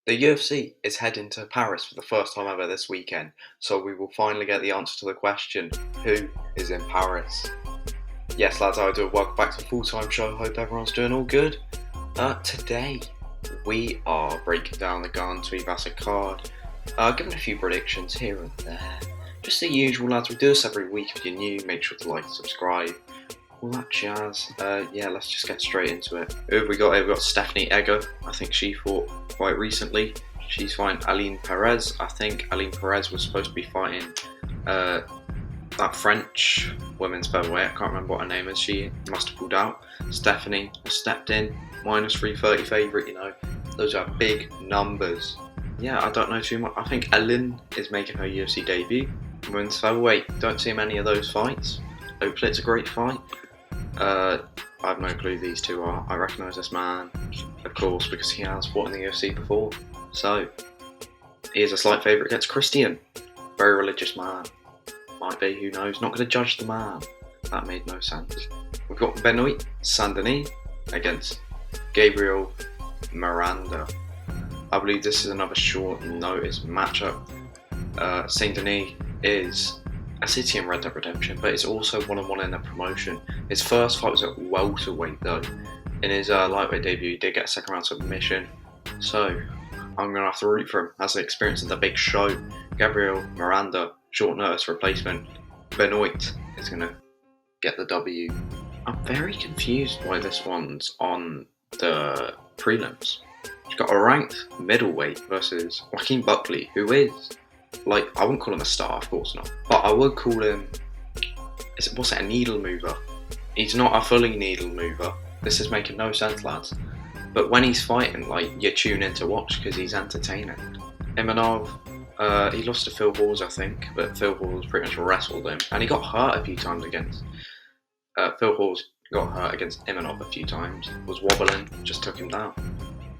The UFC is heading to Paris for the first time ever this weekend, so we will finally get the answer to the question, who is in Paris? Yes, lads, how do? Welcome back to the full-time show. Hope everyone's doing all good. Today, we are breaking down the Tai Tuivasa card, giving a few predictions here and there. Just the usual, lads. We do this every week. If you're new, make sure to like and subscribe. All that jazz. Let's just get straight into it. Who have we got here? We've got Stephanie Eger. I think she fought quite recently. She's fighting Aline Perez. I think Aline Perez was supposed to be fighting that French women's featherweight. I can't remember what her name is. She must have pulled out. Stephanie has stepped in. -330 favourite, you know. Those are big numbers. Yeah, I don't know too much. I think Aline is making her UFC debut. Women's featherweight. Don't see many of those fights. Hopefully it's a great fight. I have no clue who these two are. I recognise this man, of course, because he has fought in the UFC before. So, he is a slight favourite against Christian. Very religious man. Might be, who knows. Not going to judge the man. That made no sense. We've got Beneil Saint-Denis against Gabriel Miranda. I believe this is another short notice matchup. Saint-Denis is a city in Red Dead Redemption, but it's also 1-on-1 in the promotion. His first fight was at welterweight though. In his lightweight debut, he did get a second round submission. So, I'm going to have to root for him. Has the experience in the big show. Gabriel Miranda, short notice replacement. Benoit is going to get the W. I'm very confused why this one's on the prelims. He's got a ranked middleweight versus Joaquin Buckley, who is, like, I wouldn't call him a star, of course not, but I would call him, a needle mover? He's not a fully needle mover. This is making no sense, lads. But when he's fighting, like, you tune in to watch because he's entertaining. Imanov, he lost to Phil Hawes, I think, but Phil Hawes pretty much wrestled him, and he got hurt a few times against Phil Hawes. Got hurt against Imanov a few times. Was wobbling, just took him down.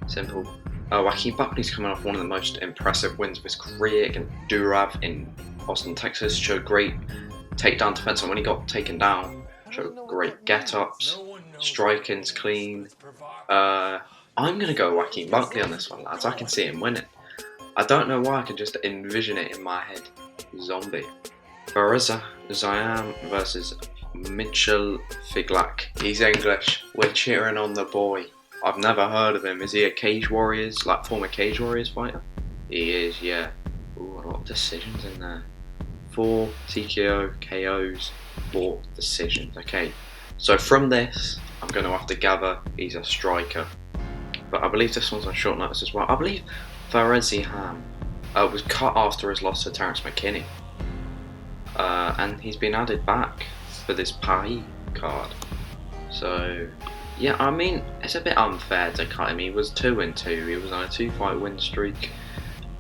Simple. Joaquin Buckley's coming off one of the most impressive wins of his career against Durav in Austin, Texas. Showed great takedown defense, and when he got taken down, showed great get-ups. Striking's clean. I'm going to go Joaquin Buckley on this one, lads. I can see him winning. I don't know why, I can just envision it in my head. Zombie. Perez versus Mitchell Figlak. He's English. We're cheering on the boy. I've never heard of him. Is he a Cage Warriors, like former Cage Warriors fighter? He is, yeah. Ooh, a lot of decisions in there. 4 TKO, KOs, 4 decisions. Okay, so from this, I'm going to have to gather he's a striker. But I believe this one's on short notice as well. I believe Perez was cut after his loss to Terence McKinney. And he's been added back for this Paris card. So, yeah, I mean, it's a bit unfair to cut him. He was 2-2. He was on a 2-fight win streak,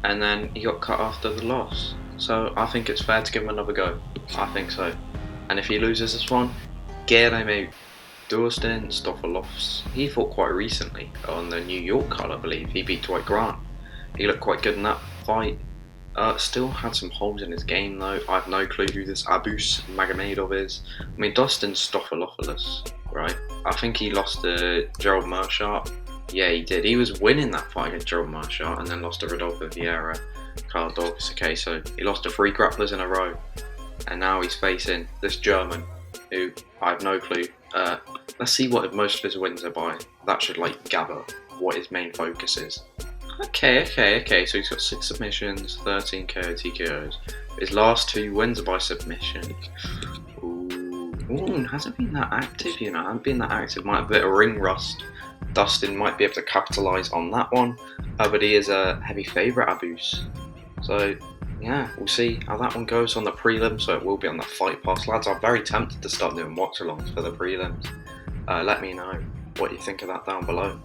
and then he got cut after the loss. So I think it's fair to give him another go. I think so. And if he loses this one, Gerrymander, Doorstein, Lofts. He fought quite recently on the New York card, I believe. He beat Dwight Grant. He looked quite good in that fight. Still had some holes in his game though. I have no clue who this Abus Magomedov is. I mean, Dustin Stoffelopoulos, right? I think he lost to Gerald Meerschaert. Yeah, he did. He was winning that fight against Gerald Meerschaert and then lost to Rodolfo Vieira. Carl Dogs. Okay, so he lost to 3 grapplers in a row. And now he's facing this German, who I have no clue. Let's see what most of his wins are by. That should, like, gather what his main focus is. Okay, so he's got 6 submissions, 13 KO TKOs. His last 2 wins are by submission. Ooh, hasn't been that active, you know. Hasn't been that active. Might have a bit of ring rust. Dustin might be able to capitalise on that one. But he is a heavy favourite, Abus. So, yeah, we'll see how that one goes on the prelim. So it will be on the Fight Pass. Lads, I'm very tempted to start doing watch-alongs for the prelims. Let me know what you think of that down below.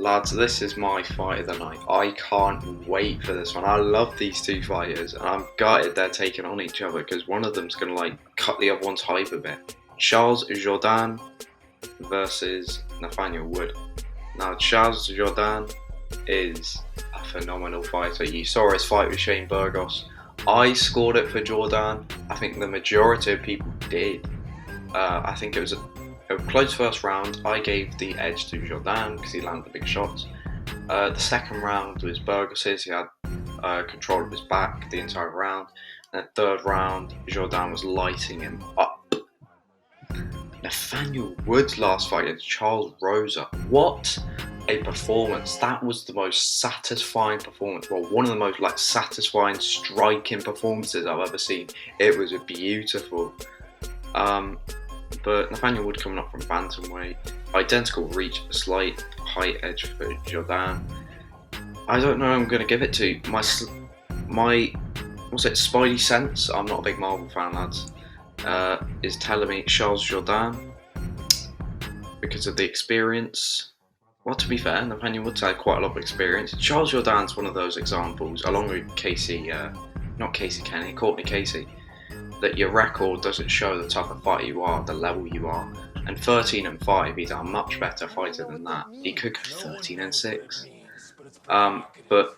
Lads, this is my fight of the night. I can't wait for this one. I love these 2 fighters, and I'm gutted they're taking on each other because one of them's going to, like, cut the other one's hype a bit. Charles Jourdain versus Nathaniel Wood. Now, Charles Jourdain is a phenomenal fighter. You saw his fight with Shane Burgos. I scored it for Jourdain. I think the majority of people did. I think it was a close first round. I gave the edge to Jourdain because he landed the big shots. The second round was Burgess's. He had control of his back the entire round. And the third round, Jourdain was lighting him up. Nathaniel Wood's last fight against Charles Rosa. What a performance. That was the most satisfying performance. Well, one of the most satisfying striking performances I've ever seen. It was beautiful. But Nathaniel Wood coming up from bantamweight. Identical reach, slight height edge for Jourdain. I don't know who I'm going to give it to. My what's it, Spidey sense, I'm not a big Marvel fan, lads, is telling me Charles Jourdain because of the experience. Well, to be fair, Nathaniel Wood's had quite a lot of experience. Charles Jourdain's one of those examples, along with Courtney Casey, that your record doesn't show the type of fighter you are, the level you are. And 13-5, he's a much better fighter than that. He could go 13-6. But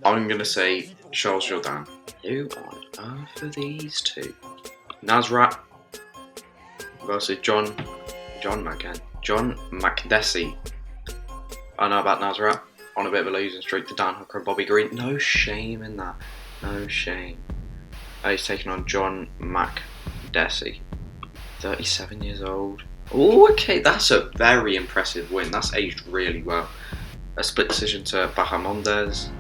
I'm going to say Charles Jourdain. Who on earth are these two? Nasrat versus John Makdessi. I know about Nasrat. On a bit of a losing streak to Dan Hooker and Bobby Green. No shame in that. No shame. He's taking on John Makdessi. 37 years old. Oh, okay, that's a very impressive win. That's aged really well. A split decision to Bahamondes.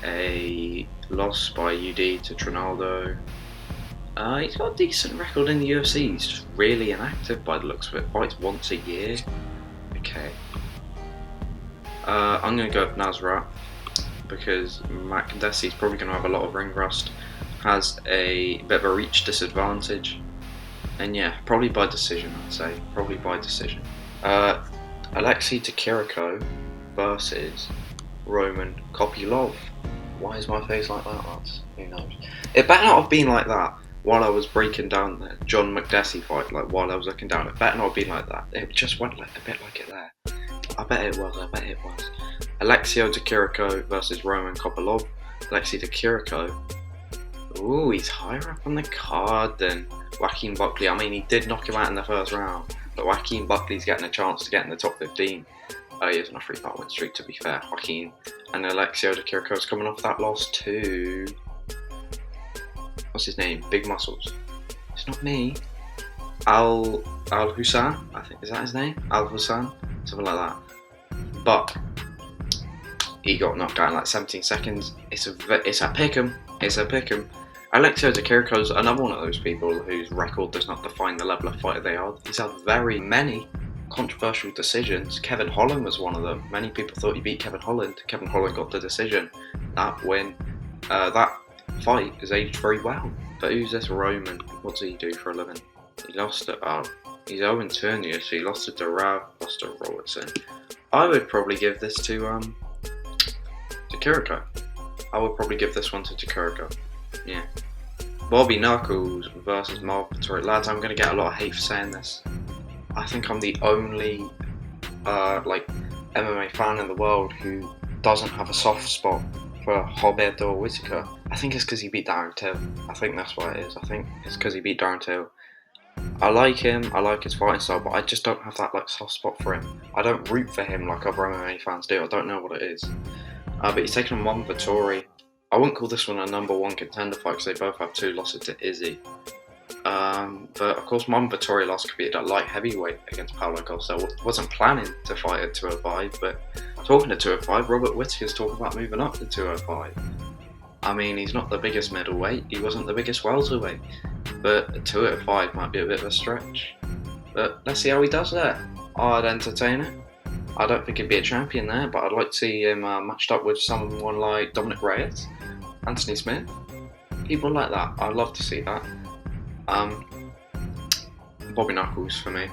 A loss by UD to Trinaldo. He's got a decent record in the UFC. He's just really inactive by the looks of it. Fights once a year. Okay. I'm going to go with Nasrat because Makdessi's probably going to have a lot of ring rust. Has a bit of a reach disadvantage. And yeah, probably by decision, I'd say. Probably by decision. Alexei Takiriko versus Roman Kopylov. Why is my face like that, lads? Who knows? It better not have been like that while I was breaking down the John Makdessi fight, while I was looking down. It better not have been like that. It just went a bit like it there. I bet it was. Alexei Takiriko versus Roman Kopylov. Alexei Takiriko. Ooh, he's higher up on the card than Joaquin Buckley. I mean, he did knock him out in the first round, but Joaquin Buckley's getting a chance to get in the top 15. He is on a 3-fight win streak, to be fair. Joaquin and Alexei Takiriko's coming off that loss to... what's his name? Big Muscles. It's not me. Al Hussein, I think. Is that his name? Al Hussein? Something like that. But he got knocked out in 17 seconds. It's a pick'em. Alexei Takiriko's another one of those people whose record does not define the level of fighter they are. He's had very many controversial decisions. Kevin Holland was one of them. Many people thought he beat Kevin Holland. Kevin Holland got the decision. That win, that fight is aged very well. But who's this Roman? What does he do for a living? He lost to, he's 0-2, so he lost to Darav, lost to Robertson. I would probably give this to Takiriko. I would probably give this one to Takiriko. Yeah. Bobby Knuckles versus Marvin. Lads, I'm going to get a lot of hate for saying this. I think I'm the only MMA fan in the world who doesn't have a soft spot for Roberto Whittaker. I think it's because he beat Darren Till. I think that's what it is. I think it's because he beat Darren Till. I like him, I like his fighting style, but I just don't have that soft spot for him. I don't root for him like other MMA fans do. I don't know what it is. But he's taken on Marvin Vettori. I wouldn't call this one a number one contender fight because they both have 2 losses to Izzy. But of course, Marvin Vettori last competed at light heavyweight against Paulo Costa. Wasn't planning to fight at 205, but talking to 205, Robert Whittaker's talking about moving up to 205. I mean, he's not the biggest middleweight. He wasn't the biggest welterweight. But a 205 might be a bit of a stretch. But let's see how he does there. I'd entertain it. I don't think he'd be a champion there, but I'd like to see him matched up with someone like Dominic Reyes, Anthony Smith, people like that. I'd love to see that. Bobby Knuckles for me,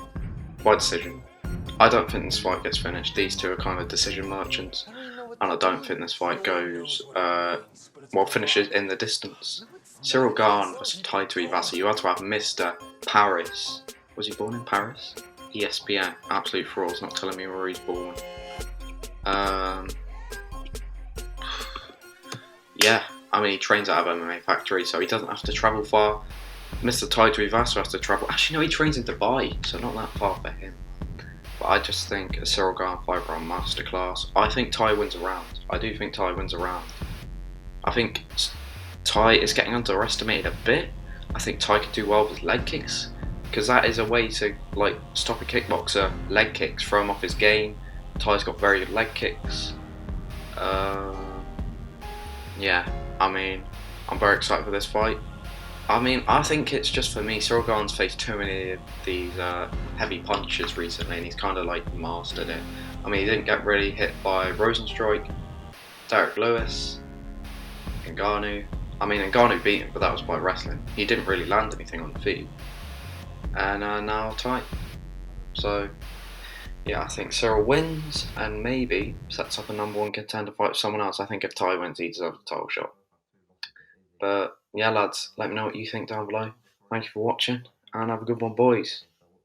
by decision. I don't think this fight gets finished. These two are kind of decision merchants, and I don't think this fight goes, finishes in the distance. Cyril Gane versus Tai Tuivasa. You had to have Mr. Paris. Was he born in Paris? ESPN, absolute frauds, not telling me where he's born. Yeah, I mean, he trains out of MMA Factory, so he doesn't have to travel far. Mr. Tai Tuivasa has to travel. Actually, no, he trains in Dubai, so not that far for him. But I just think a Cyril Gane fight round masterclass. I think Tai wins a round. I do think Tai wins a round. I think Tai is getting underestimated a bit. I think Tai could do well with leg kicks, because that is a way to like stop a kickboxer. Leg kicks, throw him off his game. Tai's got very good leg kicks. Yeah, I mean, I'm very excited for this fight. I mean, I think it's just for me. Cyril Gane's faced too many of these heavy punches recently, and he's kind of like mastered it. I mean, he didn't get really hit by Rosenstrike, Derek Lewis, Ngannou. I mean, Ngannou beat him, but that was by wrestling. He didn't really land anything on the feet. And now Tai. So, yeah, I think Cyril wins and maybe sets up a #1 contender fight with someone else. I think if Tai wins, he deserves a title shot. But yeah, lads, let me know what you think down below. Thank you for watching and have a good one, boys.